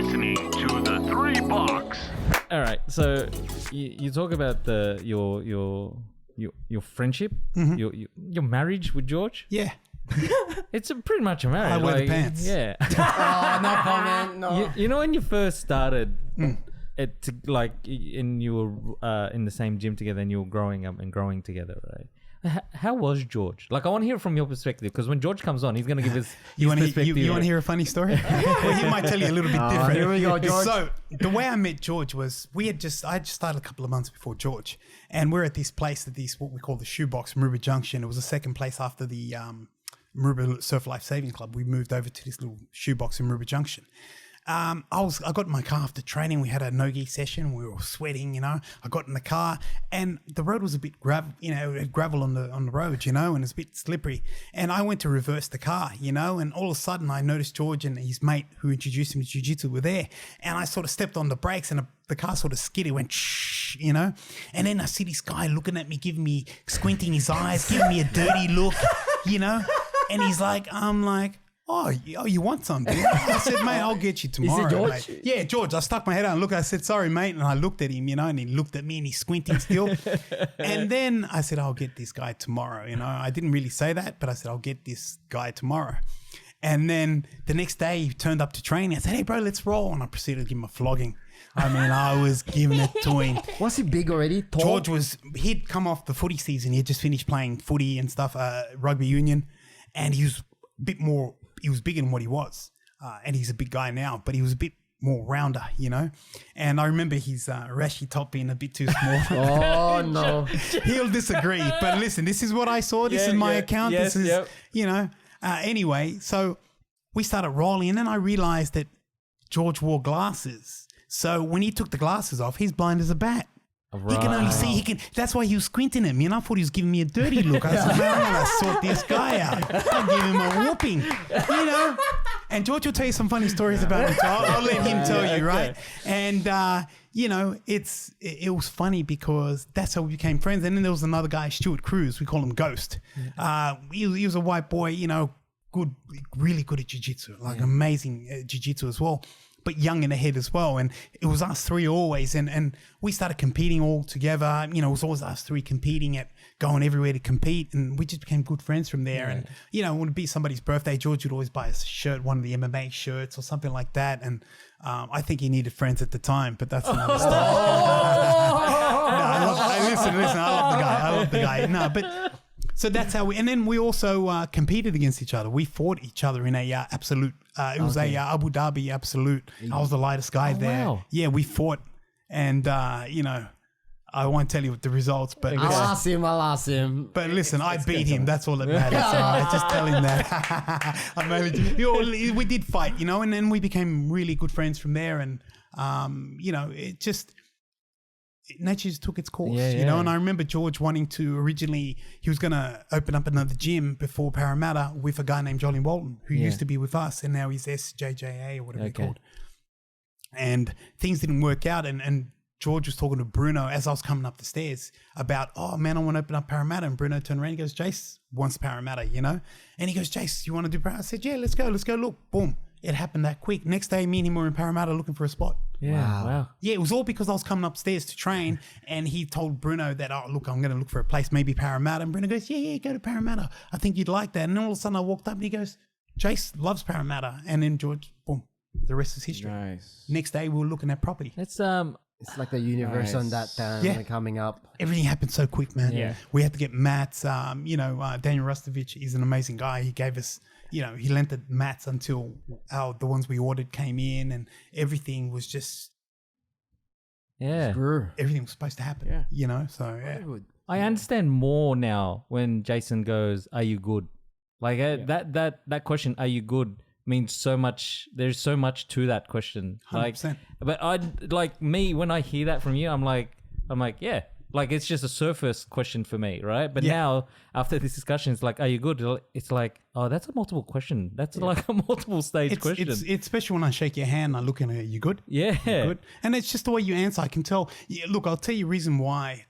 listening to the Three Box. All right, so you talk about your friendship, your marriage with George. Yeah. It's pretty much a marriage. I wear the pants. Yeah. Oh, no comment. No. You know when you first started, and you were in the same gym together, and you were growing up and growing together, right? How was George? Like, I want to hear from your perspective, because when George comes on, he's going to give us You want perspective. to hear a funny story? Well, he might tell you a little bit different. Here we go, George. So the way I met George was I just started a couple of months before George, and we're at this place what we call the Shoebox, Maroubra Junction. It was the second place after the Maroubra Surf Life Saving Club. We moved over to this little Shoebox in Maroubra Junction. I got in my car after training. We had a no-gi session. We were sweating, I got in the car, and the road was a bit gravel on the road, and it's a bit slippery. And I went to reverse the car, and all of a sudden I noticed George and his mate who introduced him to jiu-jitsu were there, and I sort of stepped on the brakes, and the car sort of skidded, went shh, and then I see this guy looking at me, squinting his eyes, giving me a dirty look, and he's like, I'm like, Oh, you want something? I said, mate, I'll get you tomorrow. Is it George? Mate. Yeah, George. I stuck my head out and looked. I said, sorry, mate. And I looked at him, and he looked at me and he's squinting still. And then I said, I'll get this guy tomorrow. I didn't really say that, but I said, I'll get this guy tomorrow. And then the next day he turned up to training. I said, hey, bro, let's roll. And I proceeded to give him a flogging. I was giving it to him. Was he big already? Tall? George he'd come off the footy season. He had just finished playing footy and stuff, rugby union. And he was a bit more, he was bigger than what he was. And he's a big guy now, but he was a bit more rounder, And I remember his rashi top being a bit too small. Oh, no. He'll disagree. But listen, this is what I saw. This is my account. Yes, this is, anyway, so we started rolling. And then I realized that George wore glasses. So when he took the glasses off, he's blind as a bat. He can only see, that's why he was squinting at me, and I thought he was giving me a dirty look. I said, man, I'm going to sort this guy out. I'll give him a whooping, And George will tell you some funny stories about him, so I'll let him tell you, right? And, it was funny because that's how we became friends. And then there was another guy, Stuart Cruz, we call him Ghost. He was a white boy, good, really good at jiu-jitsu, amazing jiu-jitsu as well. But young in the head as well. And it was us three always. And we started competing all together. It was always us three competing going everywhere to compete. And we just became good friends from there. And, when it'd be somebody's birthday, George would always buy a shirt, one of the MMA shirts or something like that. And I think he needed friends at the time, but that's another story. Listen, I love the guy. No, but... So that's how and then we also competed against each other. We fought each other in a absolute, it was a Abu Dhabi absolute. I was the lightest guy there. Wow. Yeah, we fought and, I won't tell you what the results, but I'll ask him. But listen, I beat him. That's all that matters. Just tell him that. We did fight, and then we became really good friends from there. And, it just... nature just took its course, and I remember George wanting to originally, he was going to open up another gym before Parramatta with a guy named Jolly Walton, who used to be with us, and now he's SJJA or whatever he's called. And things didn't work out, and George was talking to Bruno as I was coming up the stairs about, oh man, I want to open up Parramatta. And Bruno turned around and goes, Jace wants Parramatta, And he goes, Jace, you want to do Parramatta? I said, yeah, let's go. Look, boom. It happened that quick. Next day, me and him were in Parramatta looking for a spot. Yeah, wow. Yeah, it was all because I was coming upstairs to train, and he told Bruno that, I'm going to look for a place, maybe Parramatta. And Bruno goes, yeah, go to Parramatta. I think you'd like that. And then all of a sudden I walked up and he goes, Jace loves Parramatta. And then George, boom, the rest is history. Nice. Next day we were looking at property. It's It's like the universe on that coming up. Everything happened so quick, man. Yeah. We had to get mats. Daniel Rustovich is an amazing guy. He gave us, he lent the mats until the ones we ordered came in, and everything was just... everything was supposed to happen, so yeah. I understand more now when Jason goes, are you good? Like that question, are you good, means so much. There's so much to that question. 100%. But when I hear that from you, I'm like, yeah. Like, it's just a surface question for me, right? But now, after this discussion, it's like, are you good? It's like, oh, that's a multiple question. That's like a multiple stage question. It's special when I shake your hand, I look at you, you good? Yeah. You good? And it's just the way you answer. I can tell. Yeah, look, I'll tell you a reason why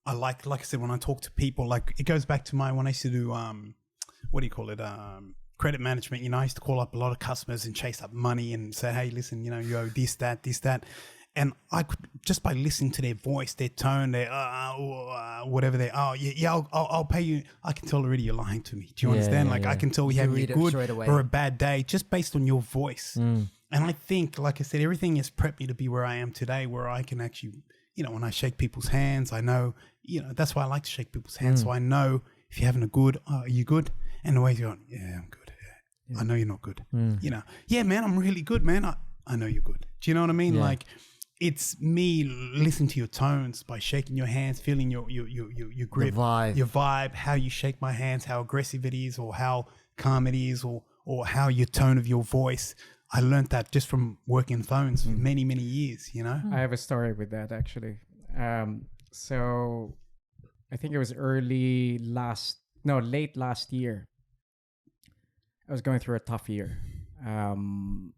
I like I said, when I talk to people, like, it goes back to when I used to do, credit management, I used to call up a lot of customers and chase up money and say, hey, listen, you owe this, that. And I could, just by listening to their voice, their tone, their whatever I'll pay you. I can tell already you're lying to me. Do you understand? I can tell we have a good or a bad day just based on your voice. And I think, like I said, everything has prepped me to be where I am today, where I can actually, when I shake people's hands, I know, that's why I like to shake people's hands. So I know if you're having a good, are you good? And the way you're going, yeah, I'm good. Yeah. I know you're not good. Yeah, man, I'm really good, man. I know you're good. Do you know what I mean? Yeah. Like, it's me listening to your tones by shaking your hands, feeling your grip, your vibe, how you shake my hands, how aggressive it is, or how calm it is, or how your tone of your voice. I learned that just from working phones for many, many years, I have a story with that, actually. So I think it was late last year. I was going through a tough year. And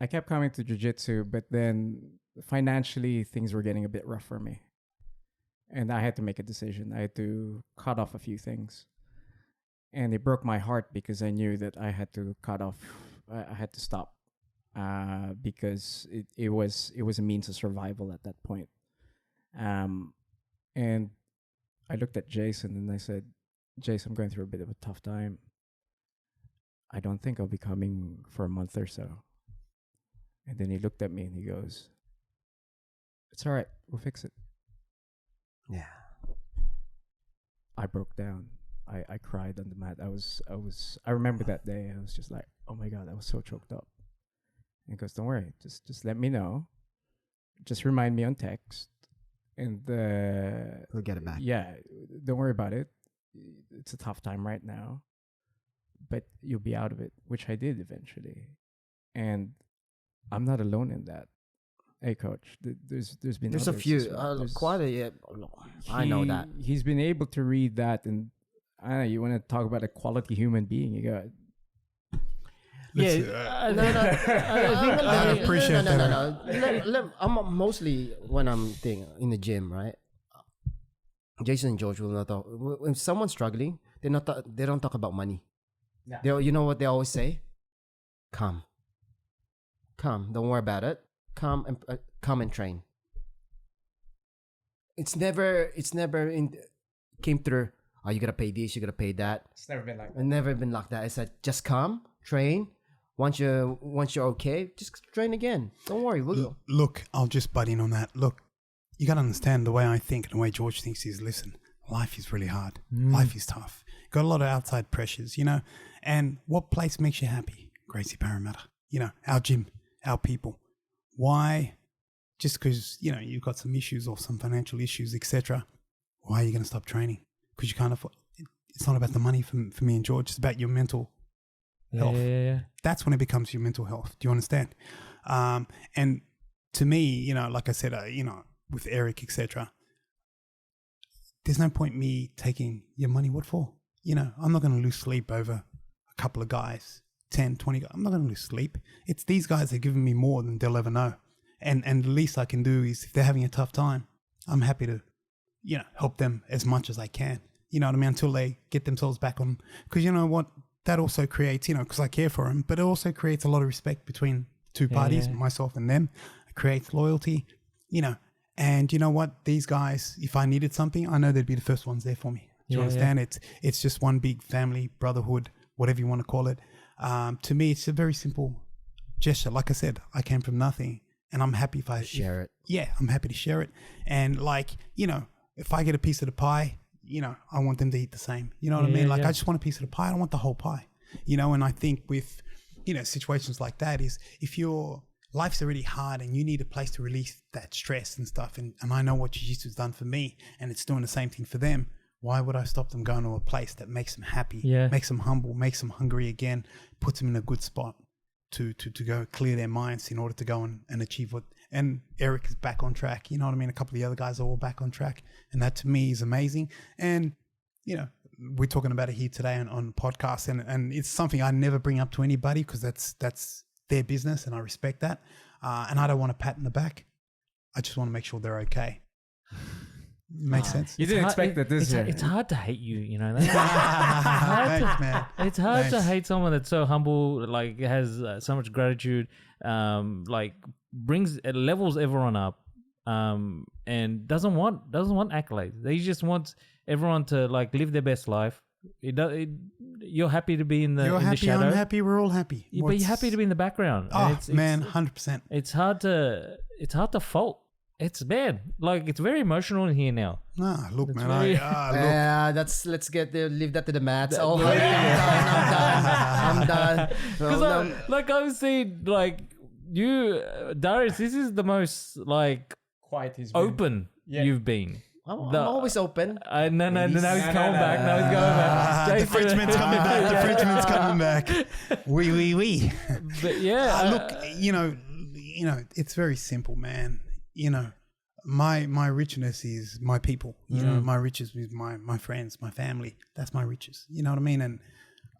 I kept coming to jiu-jitsu, but then financially things were getting a bit rough for me. And I had to make a decision. I had to cut off a few things. And it broke my heart because I knew that I had to cut off, I had to stop because it was a means of survival at that point. And I looked at Jason and I said, Jason, I'm going through a bit of a tough time. I don't think I'll be coming for a month or so. And then he looked at me and he goes, it's all right. We'll fix it. Yeah. I broke down. I cried on the mat. I remember that day. I was just like, oh my God, I was so choked up. And he goes, don't worry. Just let me know. Just remind me on text. And we'll get it back. Yeah. Don't worry about it. It's a tough time right now, but you'll be out of it, which I did eventually. And I'm not alone in that. Hey, coach, there's been a few, quite a. I know that he's been able to read that, and I don't know. You want to talk about a quality human being? You got. I appreciate that. No. I'm mostly when I'm in the gym, right? Jason and George will not talk. When someone's struggling, they don't talk about money. Yeah. You know what they always say? Come, don't worry about it. Come and train. It's never came through. Oh, you gotta pay this, you gotta pay that. It's never been like that. It's never been like that. It's like just come, train. Once you're okay, just train again. Don't worry. Look, I'll just butt in on that. Look, you gotta understand the way I think and the way George thinks is. Listen, life is really hard. Life is tough. Got a lot of outside pressures, And what place makes you happy? Gracie Parramatta. Our gym, our people. Why? Just because, you've got some issues or some financial issues, etc. Why are you going to stop training? Because you can't afford. It's not about the money for me and George. It's about your mental health. Yeah. That's when it becomes your mental health. Do you understand? And to me, like I said, with Eric, etc. There's no point me taking your money. What for? I'm not going to lose sleep over a couple of guys. 10, 20 guys. I'm not going to lose sleep. It's these guys that are giving me more than they'll ever know. And the least I can do is, if they're having a tough time, I'm happy to, help them as much as I can. You know what I mean? Until they get themselves back on. Because you know what? That also creates, because I care for them, but it also creates a lot of respect between two parties, myself and them. It creates loyalty, And you know what? These guys, if I needed something, I know they'd be the first ones there for me. Do you understand? It's just one big family, brotherhood, whatever you want to call it. To me, it's a very simple gesture. Like I said, I came from nothing, and I'm happy if I share it. Yeah, I'm happy to share it. And if I get a piece of the pie, I want them to eat the same. You know what I mean? Like I just want a piece of the pie. I don't want the whole pie. And I think with situations like that is, if your life's already hard and you need a place to release that stress and stuff, and I know what jiu-jitsu's done for me, and it's doing the same thing for them. Why would I stop them going to a place that makes them happy, makes them humble, makes them hungry again, puts them in a good spot to go clear their minds in order to go and achieve what. And Eric is back on track. You know what I mean? A couple of the other guys are all back on track. And that to me is amazing. And, we're talking about it here today on the podcast. And it's something I never bring up to anybody because that's their business and I respect that. And I don't want to pat in the back. I just want to make sure they're okay. Makes sense. You didn't expect that this year. It's hard to hate you, you know. That's Thanks, man. It's hard to Thanks. hate someone that's so humble, like has so much gratitude, like brings levels everyone up, and doesn't want accolades. They just want everyone to like live their best life. You're happy to be in the You're in happy, the shadow. I'm happy, we're all happy. But you're happy to be in the background. Oh, And man, 100%. it's hard to fault. It's bad. Like it's very emotional in here now. Nah, look, man. very- Look. Yeah, let's leave that to the mats. Oh, I'm done. Because I've seen like you, Darius. This is the most like Quiet he's open Yeah. you've been. I'm The- always open. No, now he's coming No, back. Now he's going back. The Jason- Frenchman's coming back. The Frenchman's coming back. Oui. But yeah, Look, you know, it's very simple, man. You know, my richness is my people. You know, my riches is my friends, my family. That's my riches. You know what I mean?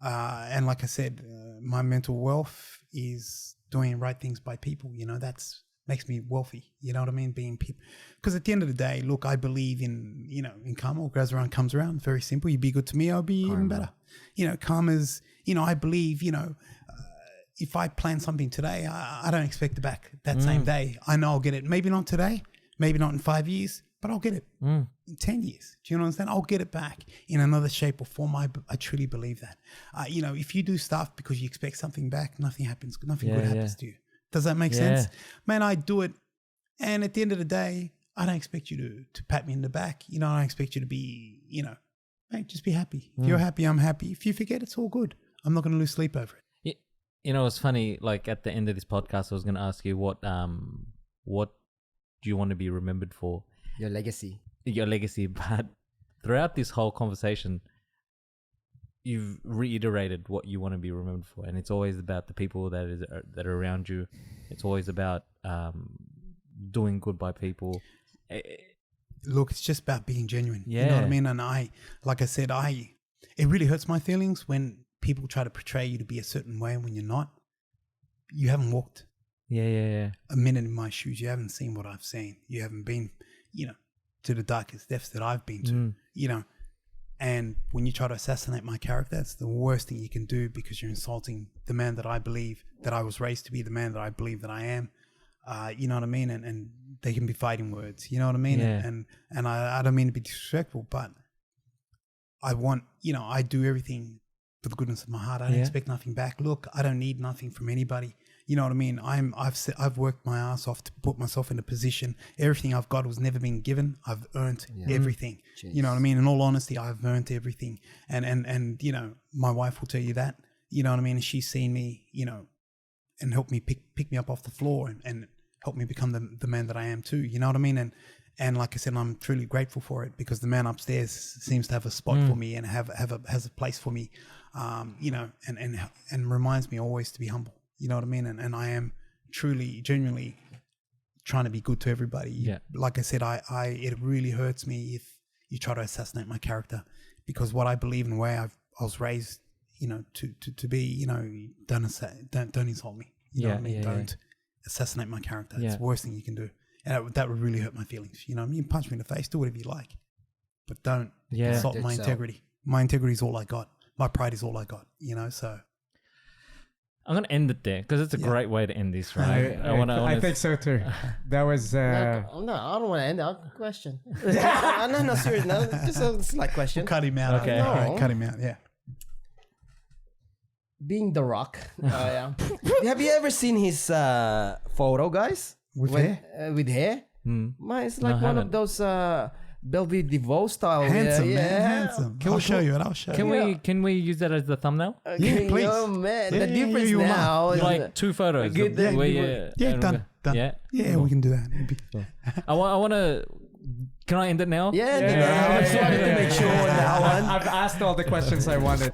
And like I said, my mental wealth is doing right things by people. You know, that's makes me wealthy. You know what I mean? Being people. Because at the end of the day, look, I believe in, you know, in karma. What goes around comes around. Very simple. You be good to me, I'll be even better. You know, karma's, you know, I believe, you know, if I plan something today, I don't expect it back that same day. I know I'll get it. Maybe not today, maybe not in 5 years, but I'll get it in 10 years. Do you know what I'm saying? I'll get it back in another shape or form. I truly believe that. You know, if you do stuff because you expect something back, nothing happens. Nothing good happens to you. Does that make sense? Man, I do it. And at the end of the day, I don't expect you to pat me in the back. You know, I don't expect you to be, you know, mate, just be happy. If you're happy, I'm happy. If you forget, it's all good. I'm not going to lose sleep over it. you know, it's funny. Like at the end of this podcast, I was going to ask you what do you want to be remembered for? Your legacy. Your legacy. But throughout this whole conversation, you've reiterated what you want to be remembered for, and it's always about the people that are around you. It's always about doing good by people. Look, it's just about being genuine. Yeah. You know what I mean? And like I said, it really hurts my feelings when people try to portray you to be a certain way when you're not. You haven't walked Yeah. a minute in my shoes. You haven't seen what I've seen. You haven't been, you know, to the darkest depths that I've been to, you know. And when you try to assassinate my character, it's the worst thing you can do, because you're insulting the man that I believe that I was raised to be, the man that I believe that I am. You know what I mean? And they can be fighting words, you know what I mean? Yeah. And I don't mean to be disrespectful, but I want, you know, I do everything for the goodness of my heart. I don't expect nothing back. Look, I don't need nothing from anybody. You know what I mean? I've worked my ass off to put myself in a position. Everything I've got was never been given. I've earned everything. Jeez. You know what I mean? In all honesty, I've earned everything. And you know, my wife will tell you that. You know what I mean? And she's seen me, you know, and helped me pick me up off the floor and help me become the man that I am too. You know what I mean? And like I said, I'm truly grateful for it, because the man upstairs seems to have a spot for me and has a place for me. You know, and reminds me always to be humble. You know what I mean? And I am truly, genuinely trying to be good to everybody. Yeah. Like I said, it really hurts me if you try to assassinate my character, because what I believe in, the way I was raised, you know, to be, you know, don't insult me. You know what I mean? Don't assassinate my character. It's the worst thing you can do. And that would really hurt my feelings. You know what I mean? You can punch me in the face, do whatever you like, but don't insult my integrity. My integrity is all I got. My pride is all I got, you know, so. I'm gonna end it there because it's a great way to end this, right? I think so too. That was No, I don't want to end that question. no, serious. No, just a slight question. Cut him out. Okay. All right, No. cut him out, yeah. Being The Rock, yeah. Have you ever seen his photo, guys? With hair? With hair? It's like No, one haven't. of those Belvy DeVoe style. Handsome, yeah, man, handsome. I'll show you it. I'll show you. Can we use that as the thumbnail? Yeah, please. Oh man, Yeah, the difference you will now is Like 2 photos. Good, the- yeah, where good. Yeah, and done. Yeah. Yeah, we can do that. It'd be- I want to. Can I end it now? yeah, Yeah. I just wanted to make sure on that one. I've asked all the questions I wanted.